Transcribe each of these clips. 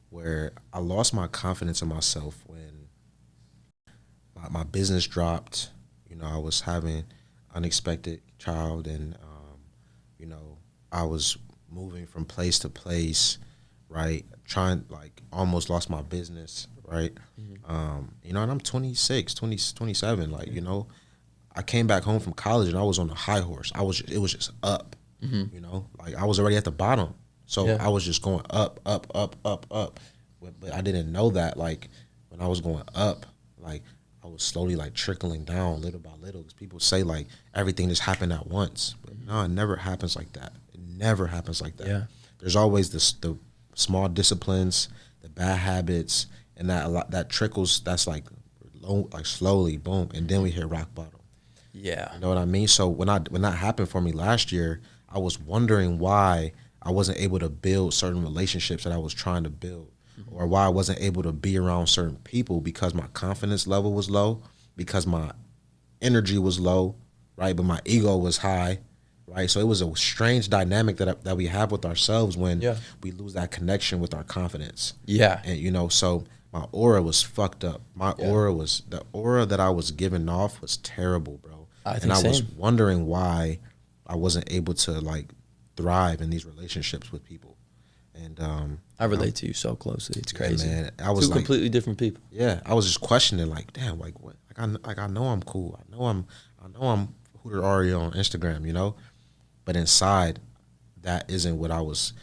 where I lost my confidence in myself when my business dropped. You know, I was having unexpected child, and you know, I was moving from place to place, right? Trying, like, almost lost my business, right? You know, and I'm 26, 27. Like, you know, I came back home from college and I was on a high horse. It was just up, you know, like I was already at the bottom. So I was just going up, up, up, up, up. But I didn't know that, like, when I was going up, like, I was slowly, like, trickling down little by little. Because people say, like, everything just happened at once. But no, it never happens like that. It never happens like that. There's always the small disciplines, the bad habits, and that trickles. That's like slowly, boom, and then we hit rock bottom. Yeah, you know what I mean. So when that happened for me last year, I was wondering why I wasn't able to build certain relationships that I was trying to build, or why I wasn't able to be around certain people, because my confidence level was low, because my energy was low, right? But my ego was high. Right, so it was a strange dynamic that we have with ourselves when we lose that connection with our confidence. Yeah, and you know, so my aura was fucked up. The aura that I was giving off was terrible, bro. I was wondering why I wasn't able to, like, thrive in these relationships with people. And I relate to you so closely. It's crazy. Man, I was two completely different people. Yeah, I was just questioning, like, damn, like what? Like I know I'm cool. I know I'm Hooter Aria on Instagram, you know. But inside, that isn't what I was,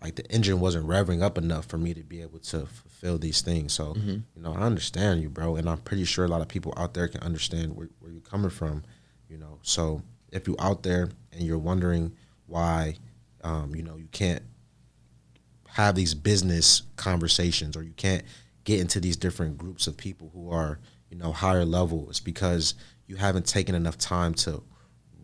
like, the engine wasn't revving up enough for me to be able to fulfill these things. So, you know, I understand you, bro. And I'm pretty sure a lot of people out there can understand where you're coming from, you know. So if you're out there and you're wondering why, you know, you can't have these business conversations, or you can't get into these different groups of people who are, you know, higher level, it's because you haven't taken enough time to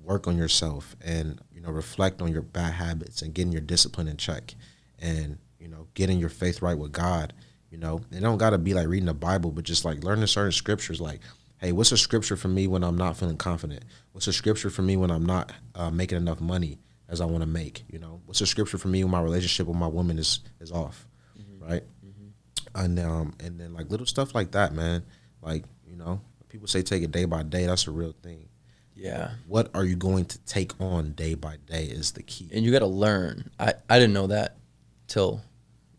work on yourself and, you know, reflect on your bad habits and getting your discipline in check, and, you know, getting your faith right with God. You know, it don't got to be like reading the Bible, but just like learning certain scriptures. Like, hey, what's a scripture for me when I'm not feeling confident? What's a scripture for me when I'm not making enough money as I want to make? You know, what's a scripture for me when my relationship with my woman is off, right? And then, like, little stuff like that, man. Like, you know, people say take it day by day. That's a real thing. Yeah. What are you going to take on day by day is the key. And you got to learn. I didn't know that till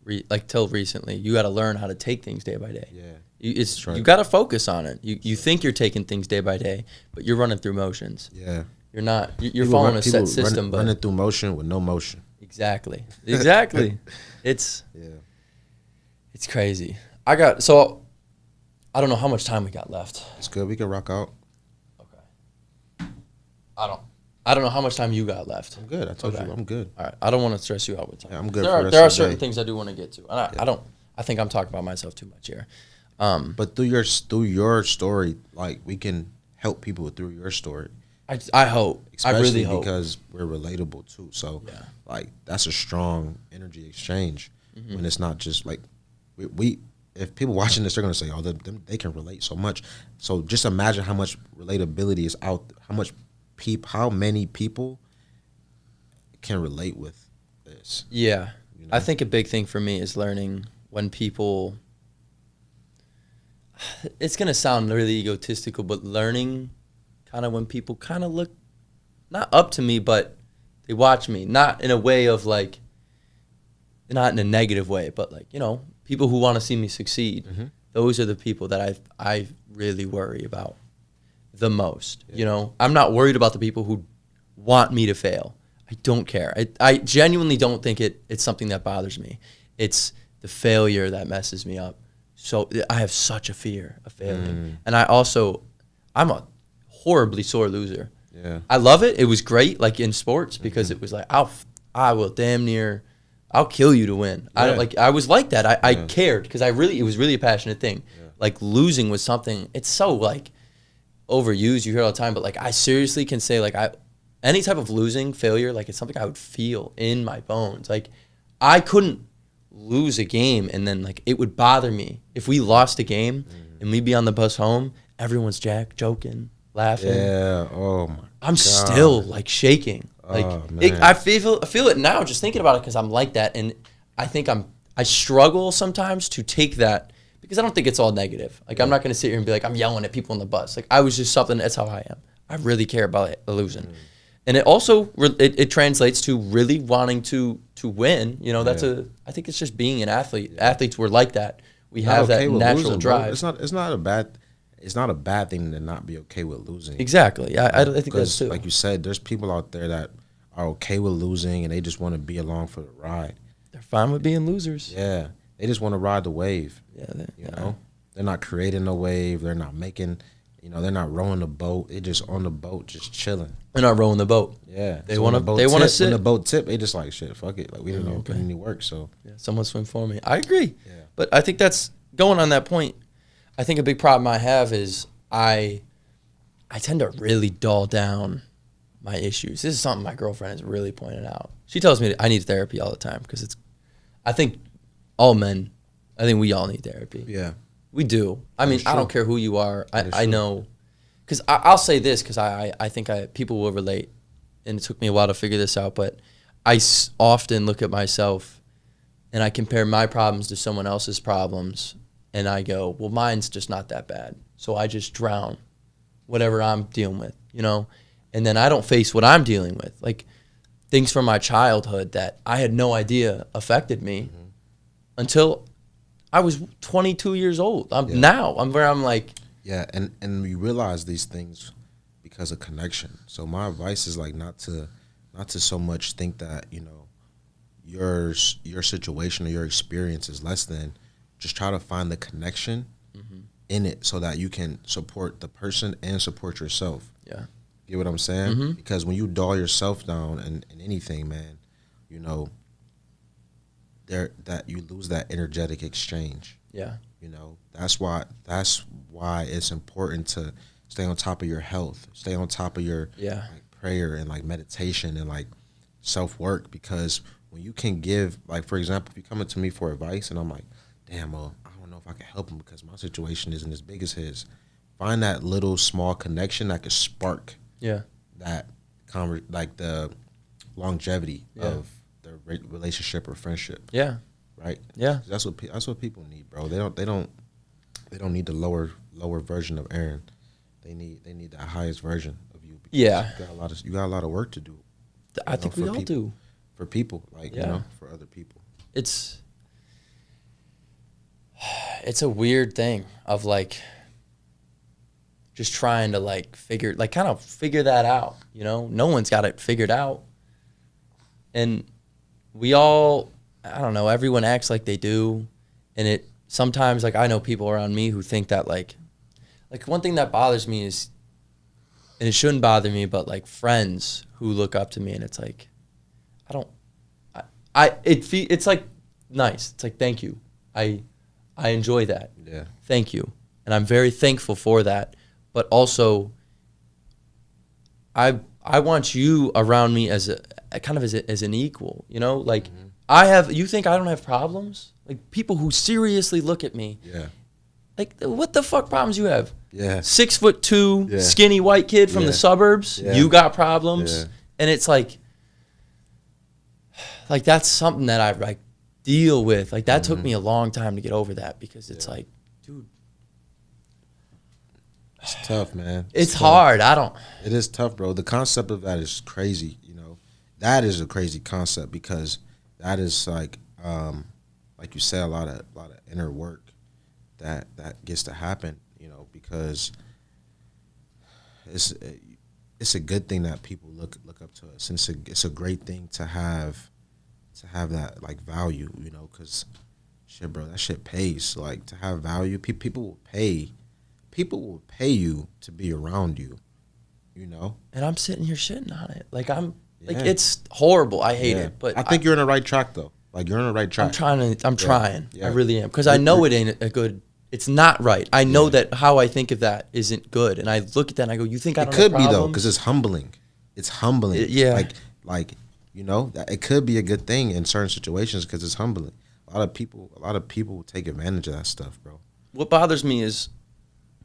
recently. You got to learn how to take things day by day. Yeah. You got to focus on it. You think you're taking things day by day, but you're running through motions. Yeah. You're not. You're following a set system. But running through motion with no motion. Exactly. It's crazy. I don't know how much time we got left. It's good. We can rock out. I don't know how much time you got left. I'm good. I told you I'm good. All right. I don't want to stress you out with time. Yeah, I'm good. There are certain things I do want to get to. And I think I'm talking about myself too much here. But through your story, like, we can help people through your story. I hope. Especially I really hope. Because we're relatable too. So like, that's a strong energy exchange when it's not just like we if people watching this, they're gonna say, oh, they can relate so much. So just imagine how much relatability is out, how many people can relate with this. Yeah. You know? I think a big thing for me is learning when people, it's going to sound really egotistical, but learning kind of when people kind of look, not up to me, but they watch me, not in a way of like, not in a negative way, but like, you know, people who want to see me succeed. Those are the people that I really worry about the most. You know, I'm not worried about the people who want me to fail. I don't care. I genuinely don't think it's something that bothers me. It's the failure that messes me up. So I have such a fear of failing. And I'm a horribly sore loser. Yeah. I love it. It was great, like in sports, because it was like, I will damn near, I'll kill you to win. Yeah. I was like that. I cared because it was really a passionate thing. Yeah. Like, losing was something, it's so like overused, you hear it all the time, but like, I seriously can say, like, any type of losing, failure, like, it's something I would feel in my bones. Like, I couldn't lose a game and then, like, it would bother me if we lost a game and we'd be on the bus home, everyone's joking, laughing. Yeah. Oh my I'm God. Still like shaking. Like, I feel it now just thinking about it, because I'm like that, and I think I struggle sometimes to take that because I don't think it's all negative. Like, I'm not going to sit here and be like, I'm yelling at people on the bus. Like, I was just something, that's how I am. I really care about losing. And it also, it translates to really wanting to win. You know, I think it's just being an athlete. Athletes were like that. We have that natural losing, drive. Bro. It's not a bad thing to not be okay with losing. Exactly. I think that's too. Like you said, there's people out there that are okay with losing and they just want to be along for the ride. They're fine with being losers. Yeah. They just want to ride the wave. Yeah. You know? They're not creating a wave. They're not making, they're not rowing the boat. They're just on the boat, just chilling. They're not rowing the boat. Yeah. They want to sit. When the boat tip, they just like, shit, fuck it. Like, we didn't put any work, so. Yeah, someone swim for me. I agree. Yeah. But I think that's, going on that point, I think a big problem I have is I tend to really dull down my issues. This is something my girlfriend has really pointed out. She tells me I need therapy all the time because I think we all need therapy. Yeah. We do. I mean, I don't care who you are. I know. Because I'll say this because I think people will relate. And it took me a while to figure this out. But I often look at myself and I compare my problems to someone else's problems. And I go, well, mine's just not that bad. So I just drown whatever I'm dealing with, And then I don't face what I'm dealing with. Like things from my childhood that I had no idea affected me until I was 22 years old. Now I'm where I'm like. Yeah, and we realize these things because of connection. So my advice is like not to so much think that, your situation or your experience is less than. Just try to find the connection in it so that you can support the person and support yourself. Yeah. Get what I'm saying? Because when you dull yourself down in anything, man, that you lose that energetic exchange. Yeah. That's why it's important to stay on top of your health, stay on top of your prayer and like meditation and like self-work, because when you can give, like, for example, if you're coming to me for advice and I'm like, damn, I don't know if I can help him because my situation isn't as big as his. Find that little small connection that could spark that like the longevity of the relationship or friendship. Yeah. Right. Yeah. That's what people need, bro. They don't need the lower version of Erron. They need that highest version of you. Yeah. You got a lot of work to do. I think we all do. For people, like for other people. It's a weird thing of like just trying to like figure that out, No one's got it figured out. And we all, I don't know, everyone acts like they do. And it sometimes, like, I know people around me who think that like one thing that bothers me is, and it shouldn't bother me, but like friends who look up to me and it's like, it's like nice. It's like, thank you. I enjoy that. Yeah. Thank you. And I'm very thankful for that. But also, I want you around me as as an equal, Like, you think I don't have problems? Like, people who seriously look at me. Yeah. Like, what the fuck problems you have? Yeah. 6'2", skinny white kid from the suburbs. Yeah. You got problems. Yeah. And it's like that's something that I like deal with. Like, that took me a long time to get over that, because it's like, dude, it's tough, man. It's tough. hard. It is tough, bro. The concept of that is crazy. That is a crazy concept, because that is like you said, a lot of inner work that gets to happen. Because it's a good thing that people look up to us, and it's a great thing to have that like value, because shit, bro, that shit pays. Like, to have value, people will pay you to be around you, And I'm sitting here shitting on it. Like, like, it's horrible. I hate it, but I think you're on the right track though. Like, you're on the right track. I'm trying. Yeah. I really am, because I know it ain't a good. It's not right. I know that how I think of that isn't good, and I look at that and I go, "You think I don't have problems?" It could be though, because it's humbling. It's humbling. Like that it could be a good thing in certain situations because it's humbling. A lot of people take advantage of that stuff, bro. What bothers me is,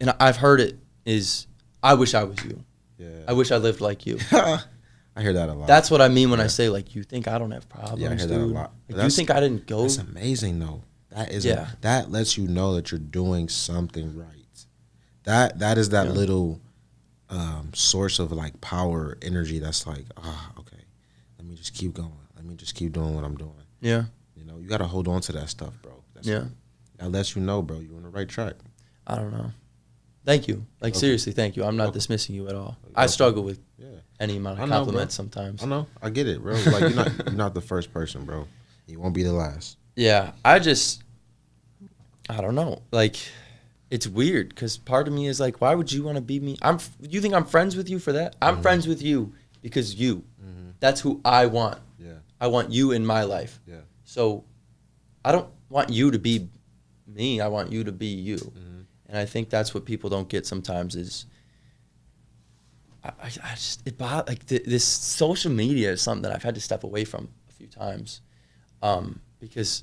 and I've heard it, is I wish I was you. Yeah. I wish I lived like you. I hear that a lot. That's what I mean when I say, like, you think I don't have problems, Yeah, I hear dude? that a lot. Like, you think I didn't go? That's amazing, though. That is that lets you know that you're doing something right. That is that little source of like power, energy. That's like, okay, let me just keep going. Let me just keep doing what I'm doing. Yeah. You know, you got to hold on to that stuff, bro. That lets you know, bro, you're on the right track. I don't know. Thank you. Like, seriously, thank you. I'm not dismissing you at all. I struggle with any amount of compliments sometimes. I know. I get it, bro. Like, you're not the first person, bro. You won't be the last. Yeah. I don't know. Like, it's weird because part of me is like, why would you want to be me? You think I'm friends with you for that? I'm friends with you because you. Mm-hmm. That's who I want. Yeah. I want you in my life. Yeah. So I don't want you to be me. I want you to be you. Mm-hmm. And I think that's what people don't get sometimes is this social media is something that I've had to step away from a few times because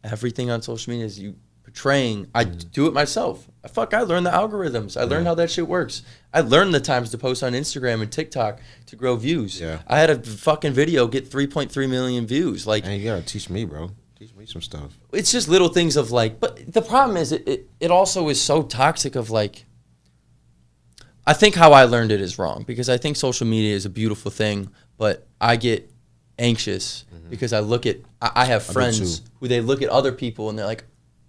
everything on social media is you portraying. I do it myself. I learned the algorithms. I learned how that shit works. I learned the times to post on Instagram and TikTok to grow views. Yeah. I had a fucking video get 3.3 million views. Like, and you gotta teach me, bro. Teach me some stuff. It's just little things of like, but the problem is it also is so toxic of like, I think how I learned it is wrong because I think social media is a beautiful thing, but I get anxious because I have friends who they look at other people and they're like,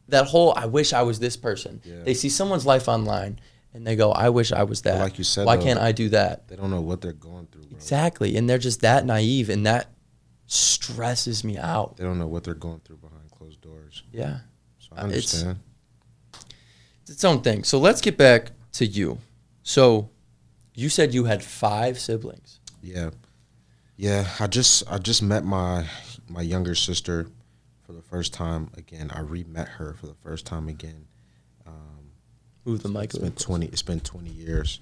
that whole, I wish I was this person. Yeah. They see someone's life online and they go, I wish I was that. But like you said, why can't I do that? They don't know what they're going through, bro. Exactly. And they're just that naive and that stresses me out. They don't know what they're going through behind closed doors. Yeah. So I understand. It's its own thing. So let's get back to you. So you said you had 5 siblings. Yeah. Yeah. I just met my younger sister for the first time again. I re-met her for the first time again. Move the mic. It's been 20 years.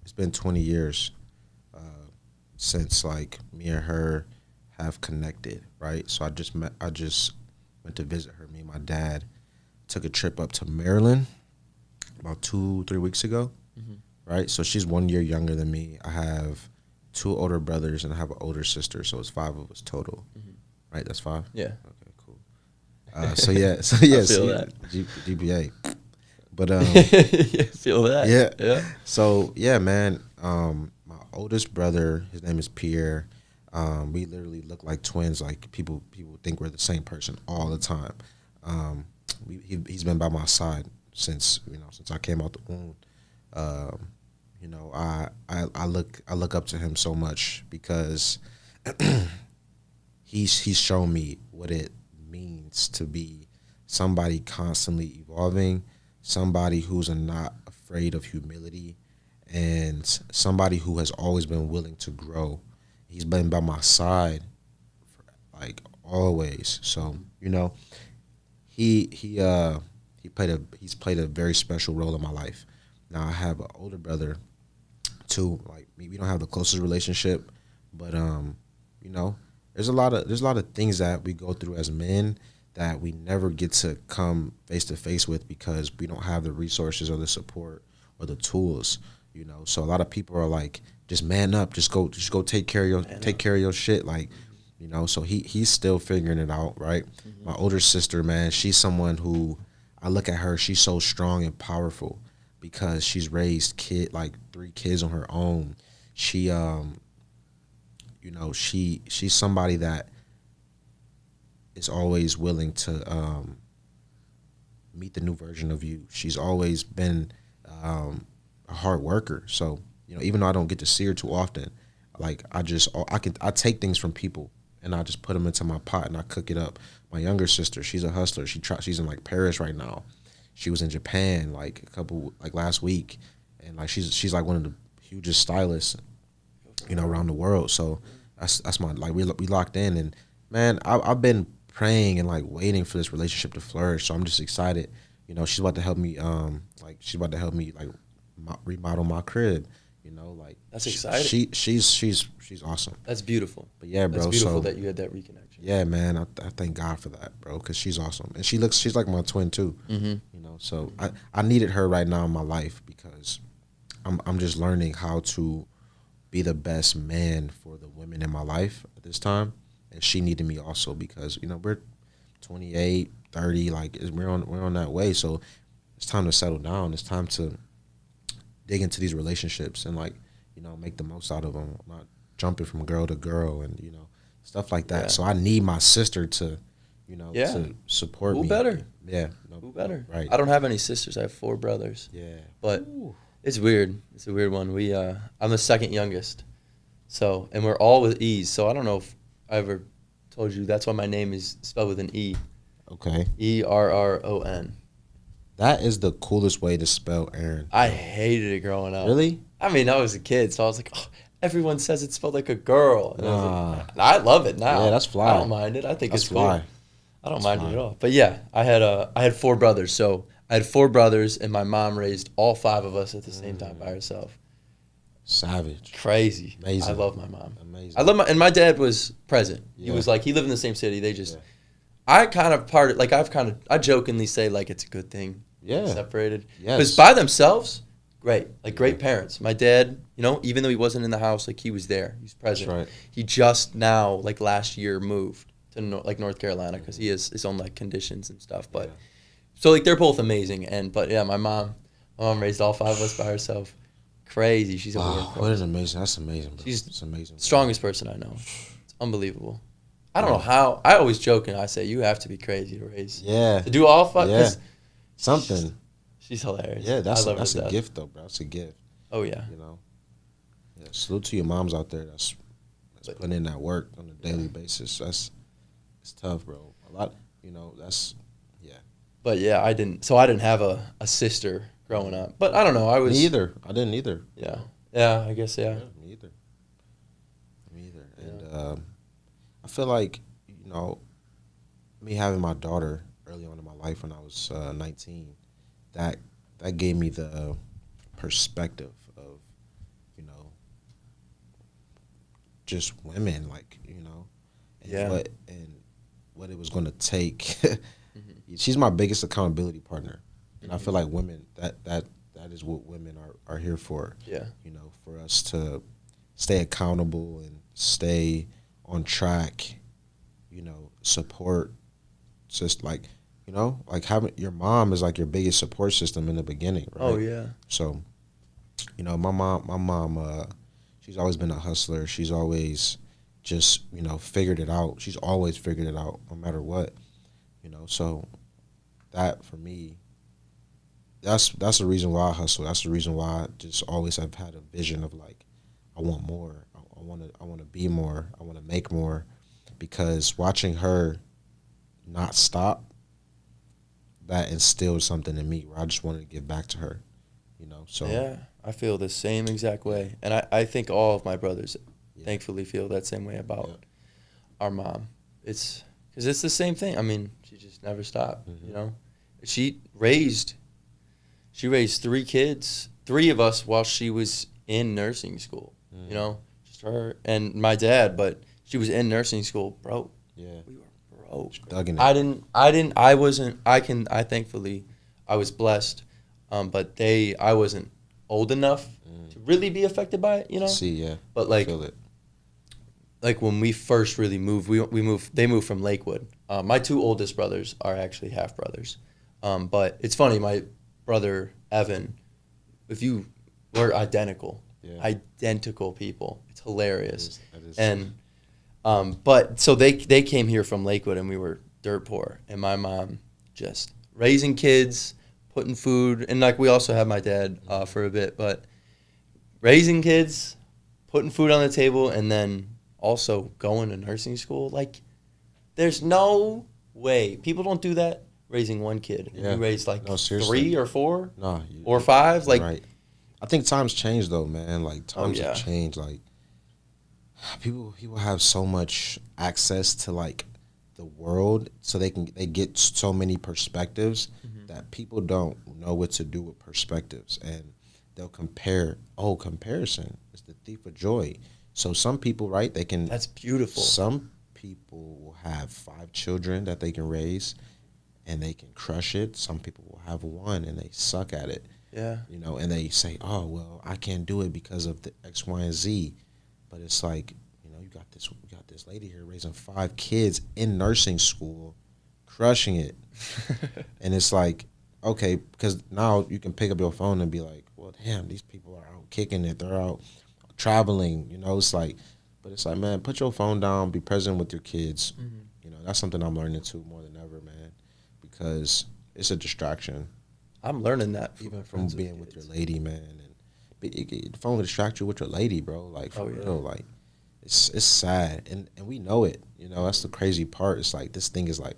It's been 20 years since like me and her have connected, right? So I just went to visit her. Me and my dad took a trip up to Maryland about 2-3 weeks ago, right? So she's 1 year younger than me. I have 2 older brothers and I have an older sister, so it's 5 of us total. Right, that's 5? Yeah. Okay, cool. So I feel that. GPA. But feel that. Yeah. So yeah, man. My oldest brother, his name is Pierre. We literally look like twins. Like people think we're the same person all the time. He's been by my side since I came out the womb. I look up to him so much because he's shown me what it means to be somebody constantly evolving, somebody who's not afraid of humility, and somebody who has always been willing to grow. He's been by my side for, like, always. So, he's played a very special role in my life. Now I have an older brother too. Like, we don't have the closest relationship, but there's a lot of things that we go through as men that we never get to come face to face with because we don't have the resources or the support or the tools. So a lot of people are like, just man up, just go take care of your shit, like, so he's still figuring it out, right? Mm-hmm. My older sister, man, she's someone who I look at her, she's so strong and powerful because she's raised 3 kids on her own. She she's somebody that is always willing to meet the new version of you. She's always been a hard worker. So, even though I don't get to see her too often, like I take things from people and I just put them into my pot and I cook it up. My younger sister, she's a hustler. She's in like Paris right now. She was in Japan last week, and like she's like one of the hugest stylists, around the world. So that's my, like, we locked in, and man, I've been praying and like waiting for this relationship to flourish. So I'm just excited. She's about to help me remodel my crib. Like, that's exciting. She's awesome. That's beautiful. But yeah, bro. That's beautiful that you had that reconnection. Yeah, man. I thank God for that, bro, because she's awesome, and she's like my twin too. Mm-hmm. So I needed her right now in my life because I'm just learning how to be the best man for the women in my life at this time, and she needed me also because we're 28, 30, like we're on that way. So it's time to settle down. It's time to dig into these relationships and make the most out of them. I'm not jumping from girl to girl and stuff like that. Yeah. So I need my sister to to support me. Who better? Yeah. Who better? Right. I don't have any sisters. I have 4 brothers. Yeah. But Ooh. it's weird. It's a weird one. I'm the second youngest. So, and we're all with E's. So I don't know if I ever told you that's why my name is spelled with an E. Okay. Erron. That is the coolest way to spell Erron. I hated it growing up. Really? I mean, I was a kid, so I was like, oh, everyone says it's spelled like a girl. And I was like, I love it now. Yeah, that's fly. I don't mind it. I think That's it's cool. fly. I don't That's mind fly. it at all. But yeah, I had 4 brothers. So I had 4 brothers, and my mom raised all 5 of us at the same time by herself. Savage. Crazy. Amazing. I love my mom. Amazing. I love and my dad was present. Yeah. He was like, he lived in the same city. They just, Yeah. I kind of parted, like I jokingly say like it's a good thing. Yeah. Separated. Yes. Because by themselves, great. Like great parents. My dad, even though he wasn't in the house, like he was there. He was present. That's right. He just now, like last year, moved to North Carolina because he has his own like conditions and stuff. But Yeah. so like they're both amazing. But yeah, my mom raised all 5 of us by herself. Crazy. She's a weird Wow, person. what is amazing. That's amazing, bro. She's it's amazing. Strongest person I know. It's unbelievable. I don't know how. I always joke and I say you have to be crazy to raise. Yeah. To do all 5. Yeah. Something. She's hilarious. Yeah, that's I love her a to death. gift though, bro. That's a gift. Oh yeah. Yeah, salute to your moms out there that's putting in that work on a daily basis. It's tough, bro. A lot, that's But yeah, I didn't have a sister growing up. But I don't know. I was. me either. I didn't either. Yeah. Yeah. I guess yeah. Me either. Me either. Yeah. And I feel like me having my daughter early on in my life when I was 19, that gave me the perspective of just women, like and Yeah. what it was going to take. Mm-hmm. She's my biggest accountability partner, and I feel like women that is what women are here for. Yeah. For us to stay accountable and stay on track. Support. Just like having your mom is like your biggest support system in the beginning, right? Oh yeah. So, my mom, she's always been a hustler. She's always just, figured it out. She's always figured it out no matter what, So that for me, that's the reason why I hustle. That's the reason why I just always have had a vision of like, I want more. I want to be more. I want to make more, because watching her not stop, that instilled something in me where I just wanted to give back to her, So Yeah, I feel the same exact way, and I think all of my brothers, thankfully, feel that same way about our mom. It's because it's the same thing. I mean, she just never stopped. Mm-hmm. She raised 3 kids, 3 of us while she was in nursing school. Just her and my dad, but she was in nursing school, broke. Yeah. We were broke. Thugging it. I thankfully, I was blessed, but I wasn't old enough to really be affected by it, See, yeah. But like, Feel it. like when we first really moved, they moved from Lakewood. My 2 oldest brothers are actually half brothers. But it's funny, my brother Evan, we're identical. Yeah. Identical people. It's hilarious. That is And but so they came here from Lakewood and we were dirt poor, and my mom just raising kids, putting food, and like we also had my dad for a bit, but raising kids, putting food on the table, and then also going to nursing school. Like, there's no way people don't do that. Raising 1 kid, and you raise like 3 or 4, or 5, like. Right. I think times change though, man. Like times have changed. Like people have so much access to like the world, so they get so many perspectives that people don't know what to do with perspectives, and they'll compare. Oh, comparison is the thief of joy. So some people, right? They can. That's beautiful. Some people will have 5 children that they can raise, and they can crush it. Some people will have 1 and they suck at it. Yeah. And they say, oh, well, I can't do it because of the X, Y, and Z. But it's like, you got this lady here raising 5 kids in nursing school, crushing it. And it's like, okay, because now you can pick up your phone and be like, well, damn, these people are out kicking it. They're out traveling, it's like, but it's like, man, put your phone down, be present with your kids. That's something I'm learning too more than ever, man, because it's a distraction. I'm learning that even from being with your lady, man. And the phone will distract you with your lady, bro. Like, for real, like, it's sad. And we know it, that's the crazy part. It's like, this thing is like,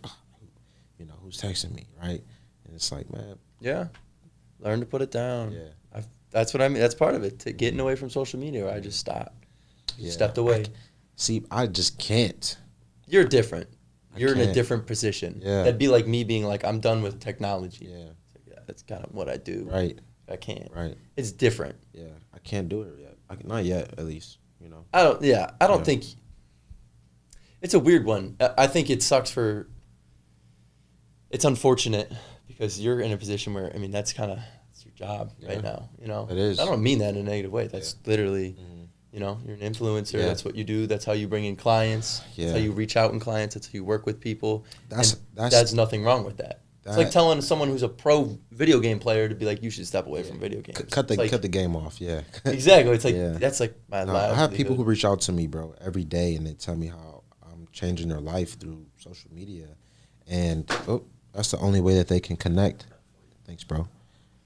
who's texting me, right? And it's like, man. Yeah. Learn to put it down. Yeah. That's what I mean. That's part of it, to getting away from social media, where I just stopped. Stepped away. I just can't. You're different. You're in a different position. Yeah. That'd be like me being like, I'm done with technology. Yeah. That's kind of what I do. Right. I can't. Right. It's different. Yeah. I can't do it yet. Not yet, at least, I don't think. It's a weird one. I think it sucks it's unfortunate because you're in a position where, that's kind of, it's your job right now, It is. I don't mean that in a negative way. That's literally, you're an influencer. Yeah. That's what you do. That's how you bring in clients. Yeah. That's how you reach out in clients. That's how you work with people. That's nothing wrong with that. It's like telling someone who's a pro video game player to be like, you should step away from video games. Cut the game off, yeah. Exactly. It's like, that's like my life. I have people who reach out to me, bro, every day, and they tell me how I'm changing their life through social media. And that's the only way that they can connect. Thanks, bro.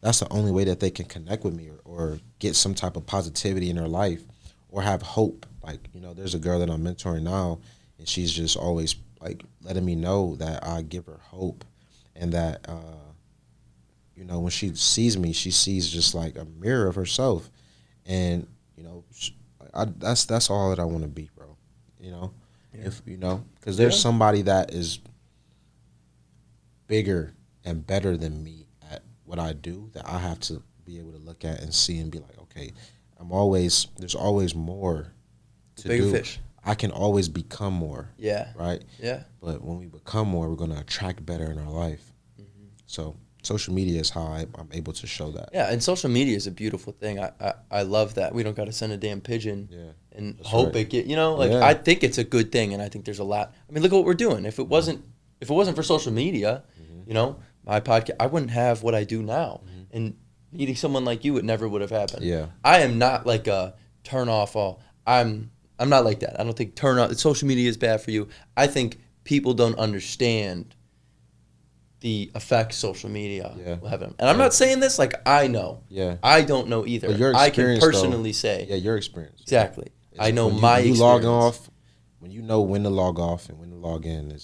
That's the only way that they can connect with me or get some type of positivity in their life or have hope. Like, there's a girl that I'm mentoring now, and she's just always, like, letting me know that I give her hope. And that, when she sees me, she sees just like a mirror of herself. And, that's all that I want to be, bro. If, because there's somebody that is bigger and better than me at what I do that I have to be able to look at and see and be like, okay, there's always more to bigger do. Fish. I can always become more. Yeah. Right? Yeah. But when we become more, we're going to attract better in our life. So social media is how I'm able to show that. Yeah, and social media is a beautiful thing. I love that. We don't got to send a damn pigeon and hope it get, I think it's a good thing, and I think there's a lot. Look at what we're doing. If it wasn't for social media, my podcast, I wouldn't have what I do now. And meeting someone like you, it never would have happened. Yeah. I am not like a turn off all. I'm not like that. I don't think social media is bad for you. I think people don't understand the effects social media will have. And I'm not saying this like I know. Yeah. I don't know either. But your I can experience, personally say. Yeah, your experience. Exactly. I know when my you experience. log off, when you know when to log off and when to log in,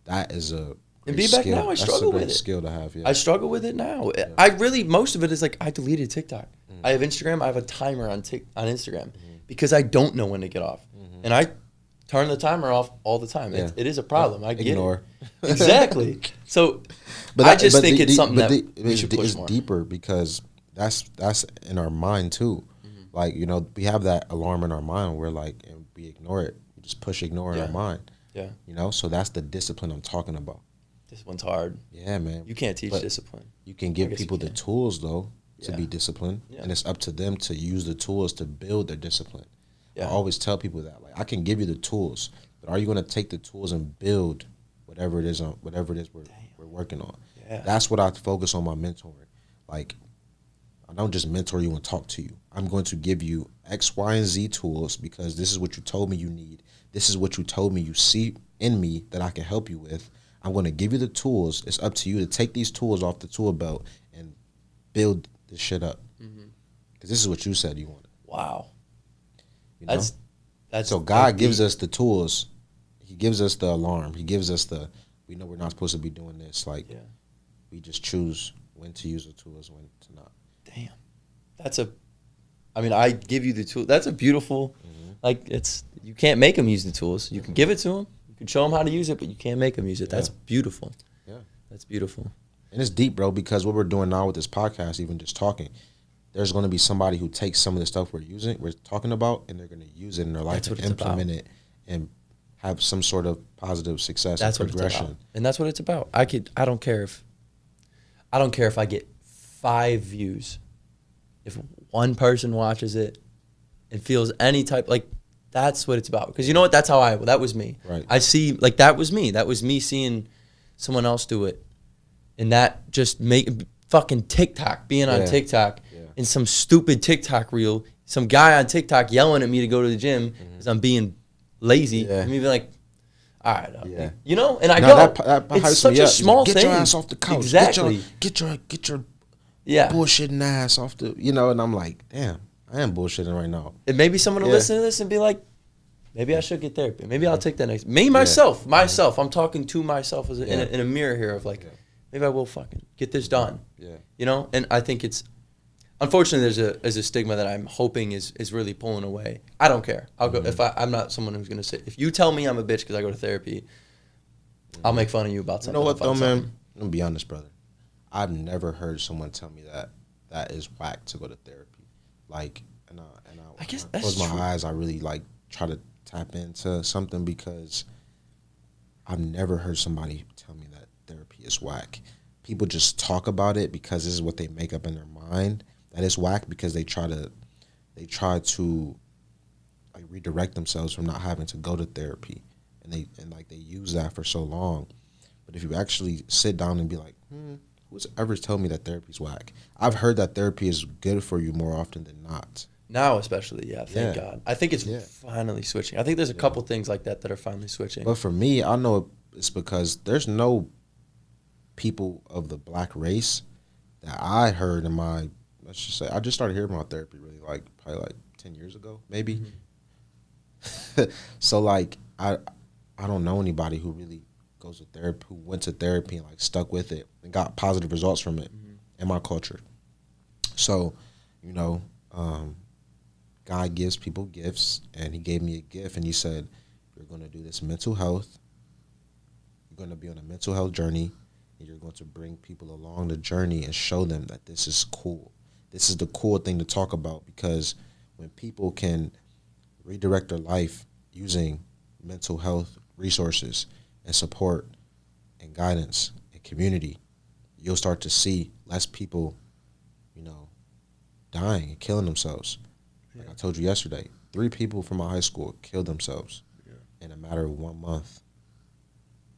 that is a and be back skill. now, I struggle with it. That's a great skill to have, yeah. I struggle with it now. Yeah. Most of it is like I deleted TikTok. I have Instagram. I have a timer on Instagram because I don't know when to get off. And I turn the timer off all the time. Yeah. It is a problem. I get Ignore. it. Exactly. So I just think it's something that we should push more. It's deeper because that's in our mind too. Like, we have that alarm in our mind where like, and we ignore it. We just push ignore in our mind. Yeah. So that's the discipline I'm talking about. Discipline's hard. Yeah, man. You can't teach discipline. You can give people the tools though to be disciplined, and it's up to them to use the tools to build their discipline. I always tell people that, like, I can give you the tools, but are you going to take the tools and build whatever it is we're working on? Yeah. That's what I focus on my mentoring. Like, I don't just mentor you and talk to you. I'm going to give you X, Y, and Z tools because this is what you told me you need. This is what you told me you see in me that I can help you with. I'm going to give you the tools. It's up to you to take these tools off the tool belt and build this shit up. Because this is what you said you wanted. Wow. That's so God gives us the tools. He gives us the alarm. He gives us we know we're not supposed to be doing this. Like, we just choose when to use the tools, when to not. Damn. I give you the tool. That's a beautiful, you can't make them use the tools. You can give it to them. You can show them how to use it, but you can't make them use it. That's beautiful. Yeah. That's beautiful. And it's deep, bro, because what we're doing now with this podcast, even just talking, there's going to be somebody who takes some of the stuff we're talking about, and they're going to use it in their life and implement it and have some sort of positive success and progression. It's about. And that's what it's about. I don't care if I get 5 views. If one person watches it and feels any type, That's what it's about. Because you know what? That's how that was me. Right. I see, like, that was me. That was me seeing someone else do it. And that just fucking TikTok, being on TikTok in some stupid TikTok reel, some guy on TikTok yelling at me to go to the gym because I'm being lazy. Yeah. And me be like, all right. Yeah. You know? And I No, go, that it's such a small get thing. Get your ass off the couch. Exactly. Get your Yeah. bullshitting ass off the, you know, and I'm like, damn, I am bullshitting right now. And maybe someone will listen to this and be like, maybe I should get therapy. Maybe I'll take that next. Me, myself. I'm talking to myself as in a mirror here of like, maybe I will fucking get this done. Yeah. You know? And I think it's, unfortunately, there's a stigma that I'm hoping is really pulling away. I don't care. I'll go, if I'm not someone who's going to say, if you tell me I'm a bitch because I go to therapy, I'll make fun of you about something. You know what though, man? I'm going to be honest, brother. I've never heard someone tell me that is whack to go to therapy. Like, I guess when I that's close my true. eyes, I really like try to tap into something because I've never heard somebody tell me that therapy is whack. People just talk about it because this is what they make up in their mind. That is whack because they try to like redirect themselves from not having to go to therapy, and they use that for so long. But if you actually sit down and be like, who's ever told me that therapy's whack? I've heard that therapy is good for you more often than not. Now, especially, thank God. I think it's finally switching. I think there's a couple things like that are finally switching. But for me, I know it's because there's no people of the black race that I heard in my, let's just say, I just started hearing about therapy really probably 10 years ago, maybe. Mm-hmm. So like, I don't know anybody who really goes to therapy, who went to therapy and like stuck with it and got positive results from it in my culture. So, you know, God gives people gifts, and he gave me a gift, and he said, you're going to do this mental health. You're going to be on a mental health journey, and you're going to bring people along the journey and show them that this is cool. This is the cool thing to talk about, because when people can redirect their life using mental health resources and support and guidance and community, you'll start to see less people, you know, dying and killing themselves. Like I told you yesterday, 3 people from my high school killed themselves in a matter of 1 month.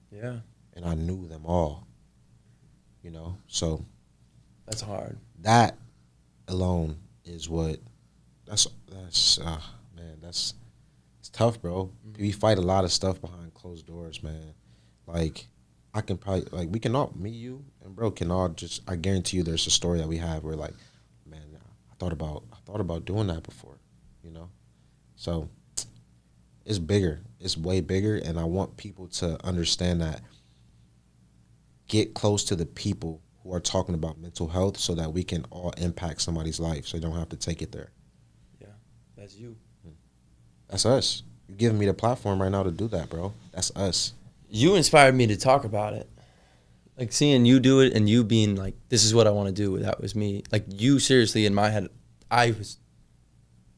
Yeah. And I knew them all, you know, so. That's hard. That alone is what, that's man, it's tough, bro. Mm-hmm. We fight a lot of stuff behind closed doors, man. Like, I can probably, like, we can all, me, you, and bro can all just, I guarantee you there's a story that we have where, like, man, I thought about doing that before, you know? So it's bigger. It's way bigger, and I want people to understand that. Get close to the people who are talking about mental health so that we can all impact somebody's life so they don't have to take it there. Yeah, that's you. That's us. You're giving me the platform right now to do that, bro. That's us. You inspired me to talk about it. Like, seeing you do it and you being like, this is what I want to do. That was me. Like, you seriously, in my head, I was,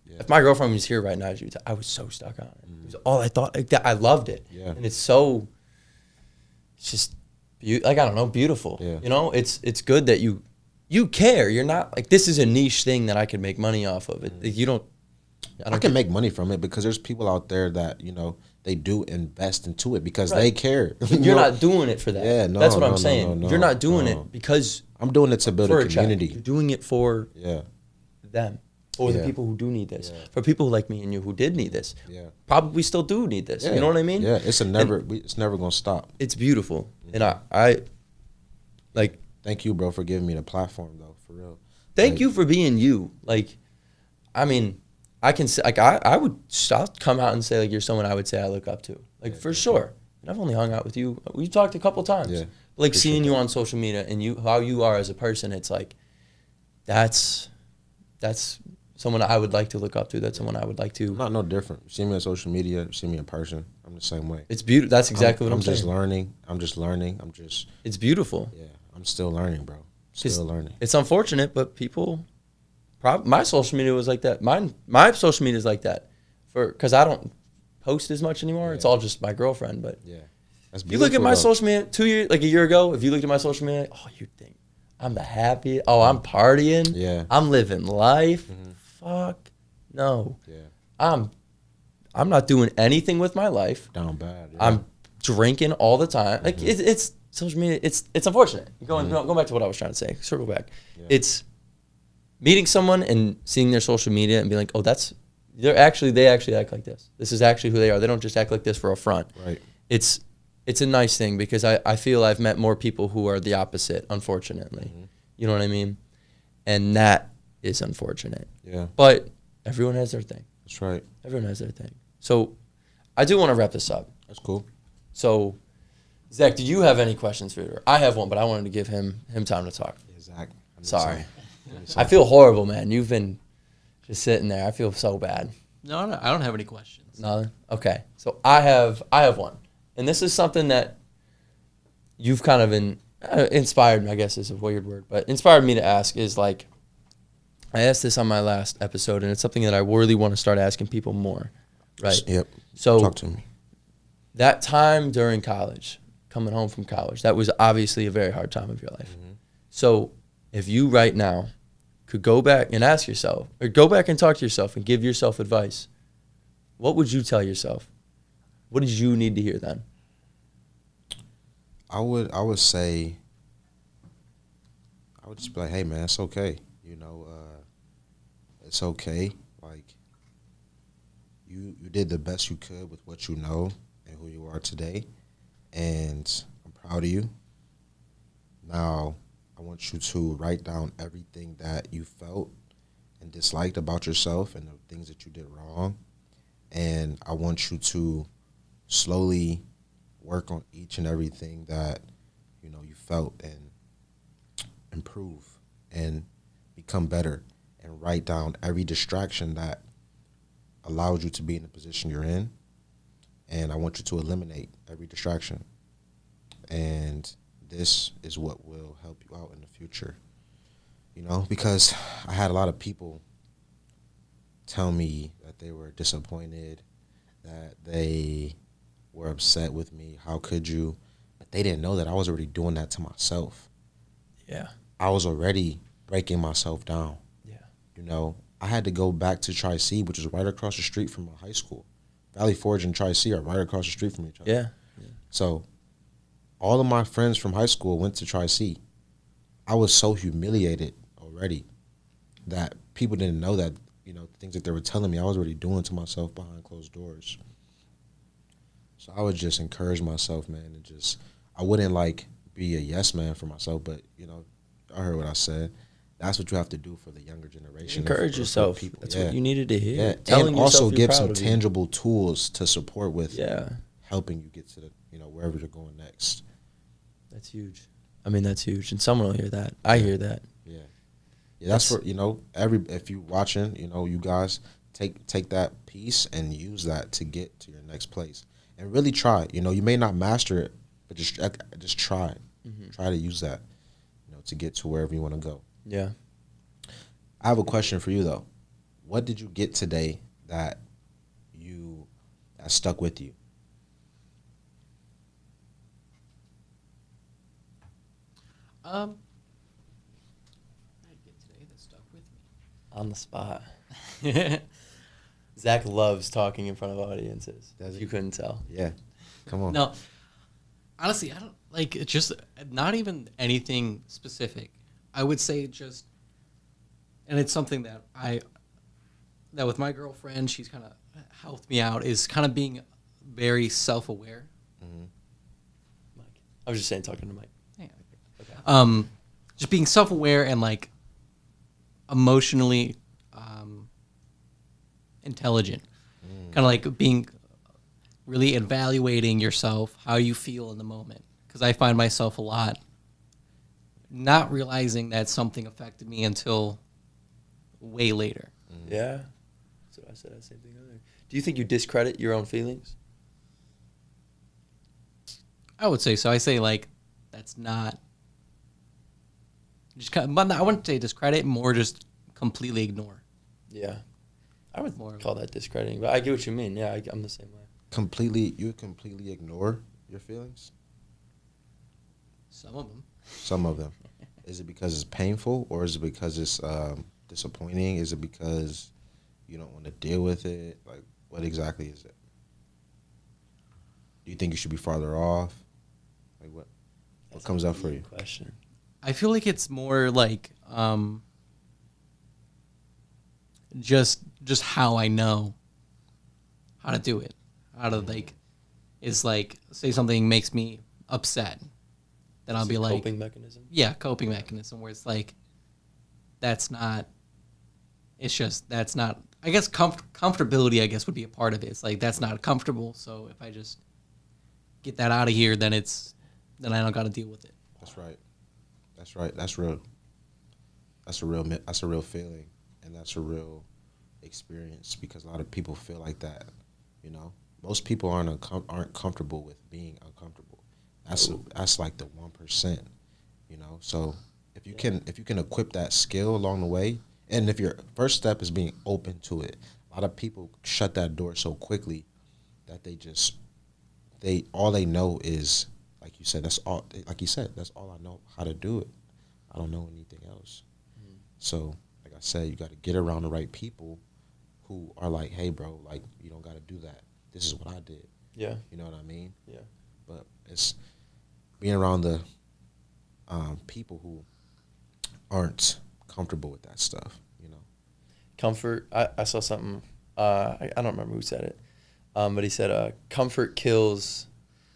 if my girlfriend was here right now, I was so stuck on it. It was all I thought. Like, I loved it. Yeah. And it's so, it's just, like, I don't know, beautiful. Yeah. You know, it's good that you care. You're not, like, this is a niche thing that I can make money off of. It. Like, you don't. I can make money from it because there's people out there that, you know, they do invest into it because they care. You're not doing it for that. Yeah, no, that's what I'm saying. No, you're not doing it because I'm doing it to build a community. You're doing it for them, or the people who do need this. For people like me and you who did need this, probably still do need this. You know what I mean? Yeah, it's never gonna stop. It's beautiful, and I like. Thank you, bro, for giving me the platform, though. For real. Thank you for being you. Like, I mean, I can say, like, I'll come out and say, like, you're someone I would say I look up to, like, for sure. And I've only hung out with you. We've talked a couple times. Yeah. Like, seeing you on social media and how you are as a person, it's like, that's someone I would like to look up to. That's someone I would like to. I'm not no different. You see me on social media, you see me in person. I'm the same way. It's beautiful. That's exactly what I'm saying. I'm just learning. It's beautiful. Yeah, I'm still learning, bro. Still learning. It's unfortunate, but people. My social media was like that. My social media is like that, because I don't post as much anymore. It's all just my girlfriend. But that's if you look at my social media a year ago, if you looked at my social media, oh, you'd think I'm the happiest. Oh, I'm partying. Yeah, I'm living life. Mm-hmm. Fuck no. Yeah, I'm not doing anything with my life. Down bad. Yeah. I'm drinking all the time. Like it's social media. It's unfortunate. Going back to what I was trying to say. Circle back. Yeah. It's meeting someone and seeing their social media and being like, oh, they actually act like this. This is actually who they are. They don't just act like this for a front. Right. It's a nice thing because I feel I've met more people who are the opposite, unfortunately. You know what I mean? And that is unfortunate. Yeah. But everyone has their thing. That's right. Everyone has their thing. So I do want to wrap this up. That's cool. So, Zach, do you have any questions for Hooter? I have one, but I wanted to give him time to talk. Yeah, Zach. Sorry. I feel horrible, man. You've been just sitting there. I feel so bad. No, I don't have any questions. Nothing? Okay. So I have one. And this is something that you've kind of inspired me, I guess is a weird word, but inspired me to ask is like, I asked this on my last episode, and it's something that I really want to start asking people more, right? Yep. So talk to me. That time during college, coming home from college, that was obviously a very hard time of your life. So if you right now could go back and ask yourself, or go back and talk to yourself and give yourself advice, what would you tell yourself? What did you need to hear then? I would say, I would just be like, hey man, it's okay. It's okay. Like you did the best you could with what you know and who you are today, and I'm proud of you. Now, I want you to write down everything that you felt and disliked about yourself and the things that you did wrong, and I want you to slowly work on each and everything that you felt and improve and become better, and write down every distraction that allowed you to be in the position you're in, and I want you to eliminate every distraction, and this is what will help you out in the future, because I had a lot of people tell me that they were disappointed, that they were upset with me. How could you? But they didn't know that I was already doing that to myself. Yeah. I was already breaking myself down. Yeah. I had to go back to Tri-C, which is right across the street from my high school. Valley Forge and Tri-C are right across the street from each other. Yeah. So all of my friends from high school went to Tri-C. I was so humiliated already that people didn't know that, the things that they were telling me I was already doing to myself behind closed doors. So I would just encourage myself, man, and I wouldn't be a yes man for myself, but I heard what I said. That's what you have to do for the younger generation. Encourage yourself. People. That's what you needed to hear. Yeah, Telling and also yourself you're give proud some of you. tangible tools to support with Yeah. helping you get to the wherever you're going next. That's huge. I mean, that's huge, and someone will hear that. I hear that. Yeah, that's for if you watching, you guys take that piece and use that to get to your next place, and really try. You may not master it, but just try. Try to use that, to get to wherever you want to go. Yeah. I have a question for you though. What did you get today that stuck with you? I get today that stuck with On the spot. Zach loves talking in front of audiences. Does he? You couldn't tell. Yeah, come on. No, honestly, I don't it's just not even anything specific. I would say just, and it's something that that with my girlfriend, she's kind of helped me out, is kind of being very self-aware. Mike. I was just saying, talking to Mike. Yeah. Okay. Just being self-aware and emotionally intelligent. Kind of being really evaluating yourself, how you feel in the moment. Because I find myself a lot not realizing that something affected me until way later. Yeah. That's what I said. Same thing earlier. Do you think you discredit your own feelings? I would say so. I say that's not just kind of, but I wouldn't say discredit, more just completely ignore. Yeah. I would More call that discrediting, but I get what you mean. Yeah, I'm the same way. You completely ignore your feelings? Some of them. Some of them. Is it because it's painful, or is it because it's disappointing? Is it because you don't want to deal with it? What exactly is it? Do you think you should be farther off? Like what? What comes up for you? Question. I feel like it's more like just how I know how to do it. How to like is like say something makes me upset, then I'll be like Coping mechanism. yeah, coping mechanism where it's like that's not. It's just that's not. I guess comfortability. I guess would be a part of it. It's like that's not comfortable. So if I just get that out of here, then I don't got to deal with it. That's right. That's right. That's real. That's a real feeling, and that's a real experience because a lot of people feel like that. You know, most people aren't comfortable with being uncomfortable. That's like the 1%. You know, so if you can equip that skill along the way, and if your first step is being open to it, a lot of people shut that door so quickly that all they know is like you said. That's all. Like you said, that's all I know how to do it. I don't know anything else. So, like I said, you got to get around the right people who are like, hey, bro, like, you don't got to do that. This is what I did. Yeah. You know what I mean? Yeah. But it's being around the people who aren't comfortable with that stuff, you know? Comfort. I saw something. I don't remember who said it. But he said, comfort kills,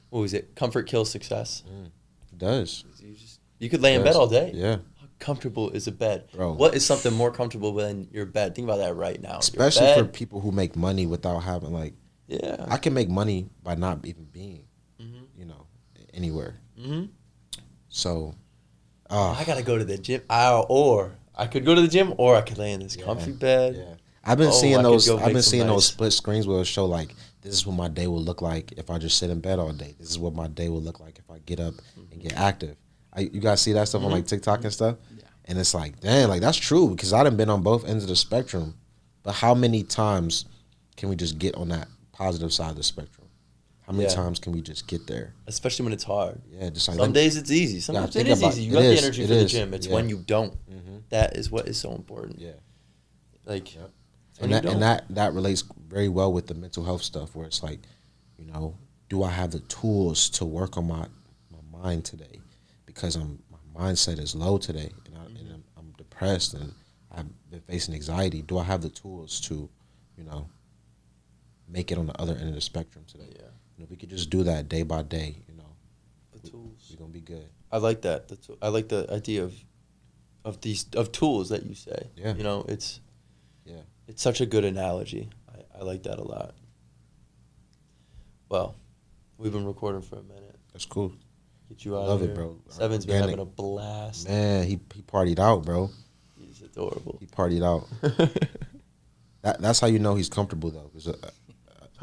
what was it? Comfort kills success. It does. You could lay in bed all day. Yeah. Comfortable is a bed. Bro. What is something more comfortable than your bed? Think about that right now. Especially for people who make money without having, like, yeah. I can make money by not even being, you know, anywhere. So, I got to go to the gym. Or I could go to the gym or I could lay in this comfy bed. Yeah. I've been seeing those nice split screens where it show like, this is what my day will look like if I just sit in bed all day. This is what my day will look like if I get up and get active. You guys see that stuff on like TikTok and stuff? Yeah. And it's like, damn, like that's true because I done been on both ends of the spectrum. But how many times can we just get on that positive side of the spectrum? How many times can we just get there? Especially when it's hard. Yeah, just like some days it's easy. Sometimes it is easy. You got the energy for the gym. It's when you don't. That is what is so important. Yeah. Like, and that relates very well with the mental health stuff where it's like, you know, do I have the tools to work on my mind today? Because my mindset is low today and I'm depressed and I've been facing anxiety. Do I have the tools to, you know, make it on the other end of the spectrum today? Yeah. And if we could just do that day by day, you know, the tools. We're gonna be good. I like that. I like the idea of tools that you say. Yeah. You know, it's such a good analogy. I like that a lot. Well, we've been recording for a minute. That's cool. Get you out Love of it, here. bro. Seven's been having a blast. Man, he partied out, bro. He's adorable. He partied out. That's how you know he's comfortable though.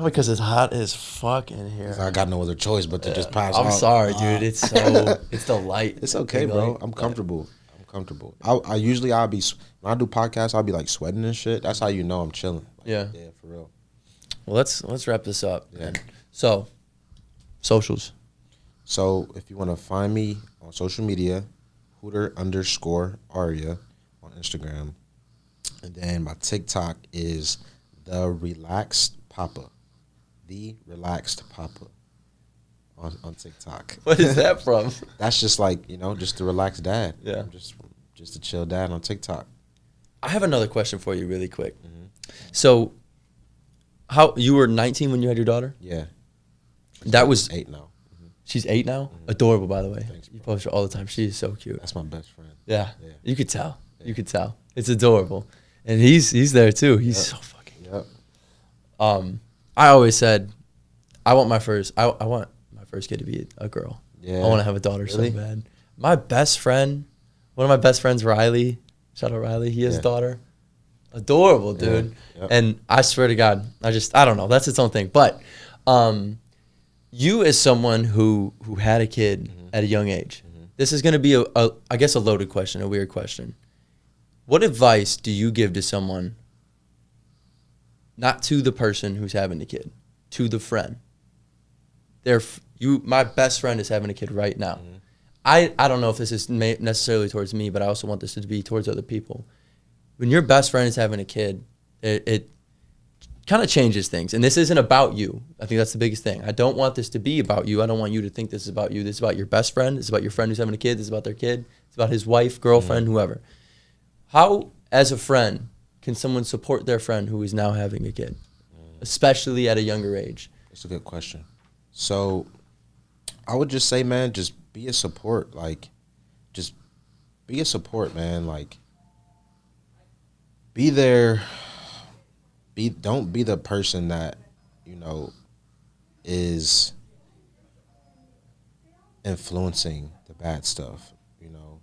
Because it's hot as fuck in here. I got no other choice but to just pass out. I'm sorry, dude. It's the light. It's okay, bro. I'm comfortable. I usually I'll be when I do podcasts I'll be like sweating and shit. That's how you know I'm chilling. Like, yeah, for real. Well, let's wrap this up. Yeah. So, socials. So if you want to find me on social media, Hooter_Aria on Instagram, and then my TikTok is The Relaxed Papa on TikTok. What is that from? That's just like, you know, just the relaxed dad. Yeah. Just a chill dad on TikTok. I have another question for you really quick. So, how you were 19 when you had your daughter? Yeah. That was 8 now. She's 8 now? Adorable, by the way. Thanks, you post her all the time. She is so cute. That's my best friend. Yeah. You could tell. Yeah. You could tell. It's adorable. And he's there too. He's so fucking cute. I always said I want my first kid to be a girl. Yeah. I want to have a daughter so bad. My best friend, one of my best friends, Riley, shout out Riley, he has a daughter. Adorable, dude. Yeah. Yep. And I swear to God, I don't know. That's its own thing. But you as someone who had a kid at a young age, this is going to be I guess a loaded question, a weird question. What advice do you give to someone, not to the person who's having the kid, to the friend? My best friend is having a kid right now. I don't know if this is necessarily towards me, but I also want this to be towards other people. When your best friend is having a kid, kind of changes things. And this isn't about you. I think that's the biggest thing. I don't want this to be about you. I don't want you to think this is about you. This is about your best friend. This is about your friend who's having a kid. This is about their kid. It's about his wife, girlfriend, whoever. How, as a friend, can someone support their friend who is now having a kid, especially at a younger age? That's a good question. So I would just say, man, just be a support. Like, just be a support, man. Like, be there. Don't be the person that, you know, is influencing the bad stuff, you know.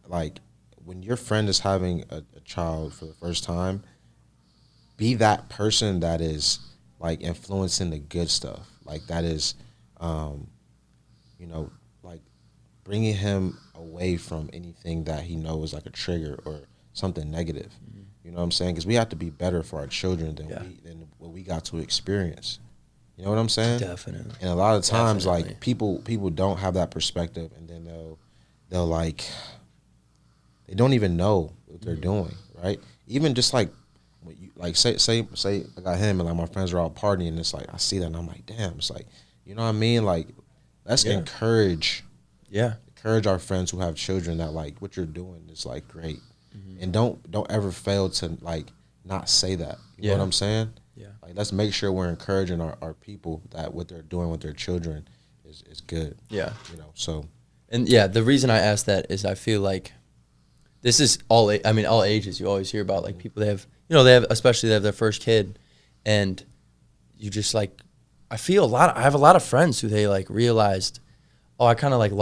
Like, when your friend is having a child for the first time, be that person that is, like, influencing the good stuff. Like, that is, you know, like, bringing him away from anything that he knows, like, a trigger or something negative. Mm-hmm. You know what I'm saying? Because we have to be better for our children than what we got to experience. You know what I'm saying? Definitely. And a lot of times, like, people don't have that perspective, and then they'll like, they don't even know what they're doing, right? Even just like, like say I got him and like my friends are all partying, and it's like I see that and I'm like, damn, it's like, you know what I mean? Like, let's encourage our friends who have children that, like, what you're doing is, like, great. Mm-hmm. And don't ever fail to, like, not say that. You know what I'm saying? Yeah. Like, let's make sure we're encouraging our people that what they're doing with their children is good. Yeah. You know, so. And yeah, the reason I asked that is I feel like this is all ages. You always hear about, like, people especially they have their first kid, and you just, like, I have a lot of friends who they, like, realized, oh, I kind of, like,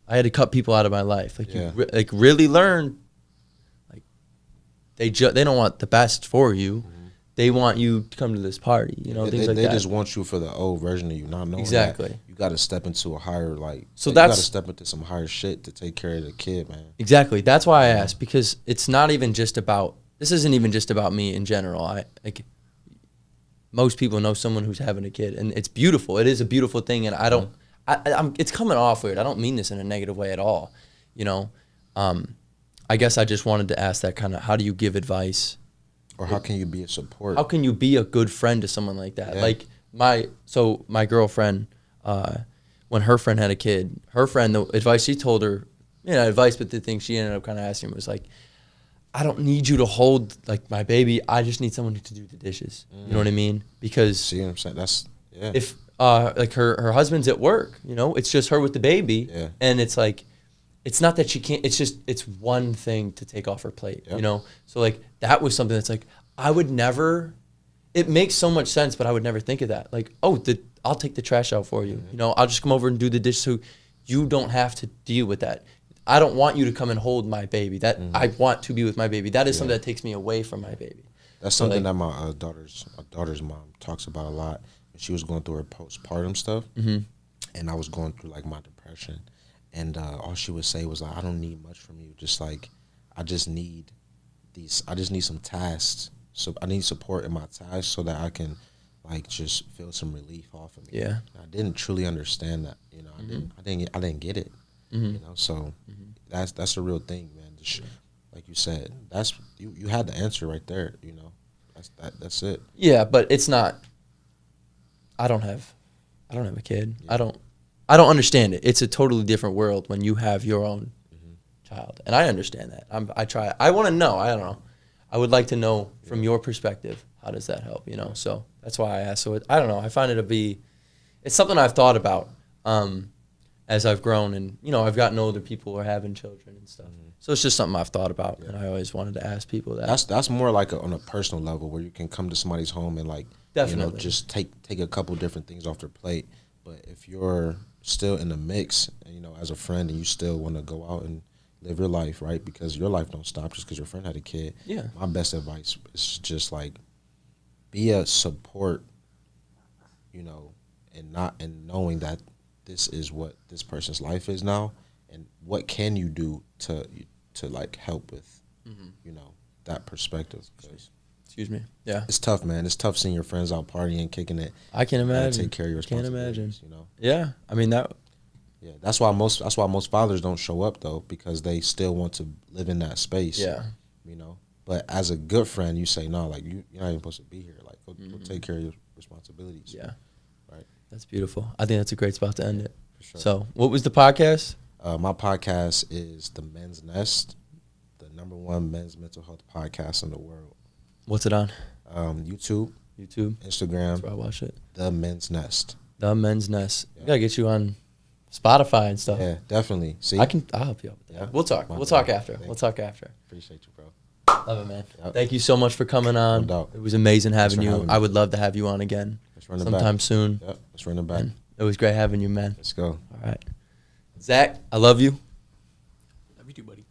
I had to cut people out of my life. Like, you really learn, like, they don't want the best for you. Mm-hmm. They want you to come to this party, you know, things like that. They just want you for the old version of you, not knowing that you got to step into a higher, like, so you got to step into some higher shit to take care of the kid, man. Exactly. That's why I asked, because this isn't even just about me in general. Most people know someone who's having a kid, and it's beautiful. It is a beautiful thing, and I don't, it's coming off weird. I don't mean this in a negative way at all, you know. I guess I just wanted to ask that kind of, how do you give advice? Or how can you be a support? How can you be a good friend to someone like that? Yeah. Like, my girlfriend, when her friend had a kid, the advice she told her, but the thing she ended up kind of asking was, like, I don't need you to hold, like, my baby. I just need someone to do the dishes. You know what I mean? Because see what I'm saying? That's, yeah. If like her husband's at work, you know, it's just her with the baby, and it's like, it's not that she can't. It's one thing to take off her plate, you know. So, like, that was something that's like, I would never. It makes so much sense, but I would never think of that. Like, oh, I'll take the trash out for you. You know, I'll just come over and do the dish, so you don't have to deal with that. I don't want you to come and hold my baby. I want to be with my baby. That is something that takes me away from my baby. That's something that my daughter's mom talks about a lot. She was going through her postpartum stuff, and I was going through, like, my depression, and all she would say was, like, I don't need much from you. Just, like, I just need some tasks. So I need support in my tasks so that I can, like, just feel some relief off of me. Yeah, and I didn't truly understand that. You know, I didn't get it. You know, so that's a real thing, man. Like you said, that's you had the answer right there. You know, that's it. Yeah, but it's not. I don't have a kid. Yeah. I don't understand it. It's a totally different world when you have your own child, and I understand that. I want to know. I don't know. I would like to know from your perspective, how does that help? You know, so that's why I asked. So I don't know. I find it's something I've thought about. As I've grown and, you know, I've gotten older, people are having children and stuff. So it's just something I've thought about, and I always wanted to ask people that. That's more like on a personal level where you can come to somebody's home and, like, definitely, you know, just take a couple different things off their plate. But if you're still in the mix, you know, as a friend, and you still want to go out and live your life, right, because your life don't stop just because your friend had a kid. Yeah. My best advice is just, like, be a support, you know, and knowing that this is what this person's life is now, and what can you do to like help with, you know, that perspective. Excuse me. Yeah, it's tough, man. It's tough seeing your friends out partying, kicking it. I can imagine. Take care of your responsibilities. You know. Yeah, I mean that. Yeah, that's why most fathers don't show up though, because they still want to live in that space. Yeah, you know. But as a good friend, you say no, like you're not even supposed to be here. Like go take care of your responsibilities. Yeah. Right. That's beautiful. I think that's a great spot to end it. For sure. So, what was the podcast? My podcast is The Men's Nest, the #1 men's mental health podcast in the world. What's it on? YouTube, Instagram. That's where I watch it. The Men's Nest. The Men's Nest. Yeah. We gotta get you on Spotify and stuff. Yeah, definitely. See, I'll help you out with that. Yeah. We'll talk. We'll talk after. We'll talk after. Appreciate you, bro. Love it, man. Yep. Thank you so much for coming on. No doubt. It was amazing having for you. having me. I would love to have you on again Let's run it sometime back. soon. Yep, let's run it back. And it was great having you, man. Let's go. All right. Zach, I love you. Love you too, buddy.